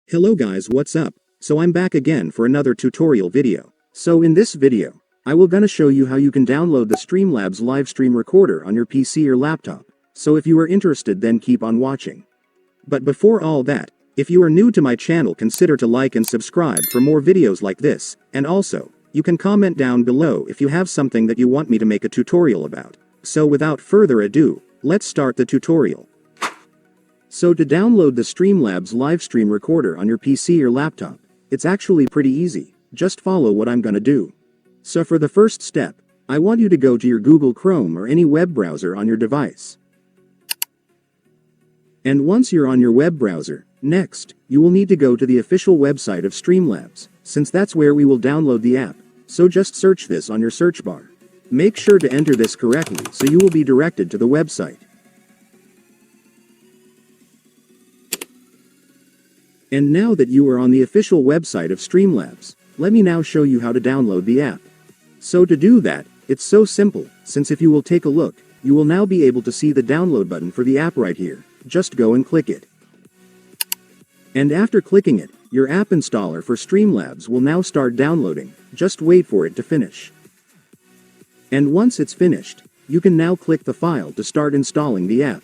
Hello guys, what's up? So I'm back again for another tutorial video. So in this video, I will gonna show you how you can download the Streamlabs live stream recorder on your PC or laptop. So if you are interested, then keep on watching. But before all that, if you are new to my channel, consider to like and subscribe for more videos like this, and also, you can comment down below if you have something that you want me to make a tutorial about. So without further ado, let's start the tutorial. So to download the Streamlabs live stream recorder on your PC or laptop, it's actually pretty easy. Just follow what I'm gonna do. So for the first step, I want you to go to your Google Chrome or any web browser on your device. And once you're on your web browser, next, you will need to go to the official website of Streamlabs, since that's where we will download the app. So just search this on your search bar. Make sure to enter this correctly so you will be directed to the website. And now that you are on the official website of Streamlabs, let me now show you how to download the app. So to do that, it's so simple, since if you will take a look, you will now be able to see the download button for the app right here. Just go and click it. And after clicking it, your app installer for Streamlabs will now start downloading. Just wait for it to finish. And once it's finished, you can now click the file to start installing the app.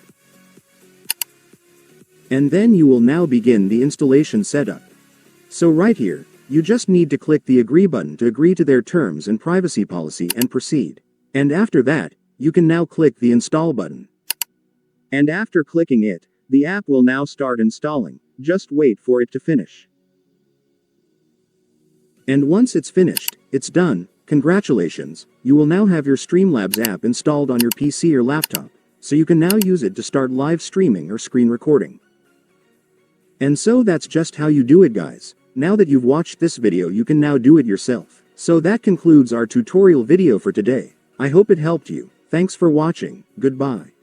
And then you will now begin the installation setup. So right here, you just need to click the agree button to agree to their terms and privacy policy and proceed. And after that, you can now click the install button. And after clicking it, the app will now start installing. Just wait for it to finish. And once it's finished, it's done. Congratulations, you will now have your Streamlabs app installed on your PC or laptop, so you can now use it to start live streaming or screen recording. And so that's just how you do it, guys. Now that you've watched this video, you can now do it yourself. So that concludes our tutorial video for today. I hope it helped you. Thanks for watching. Goodbye.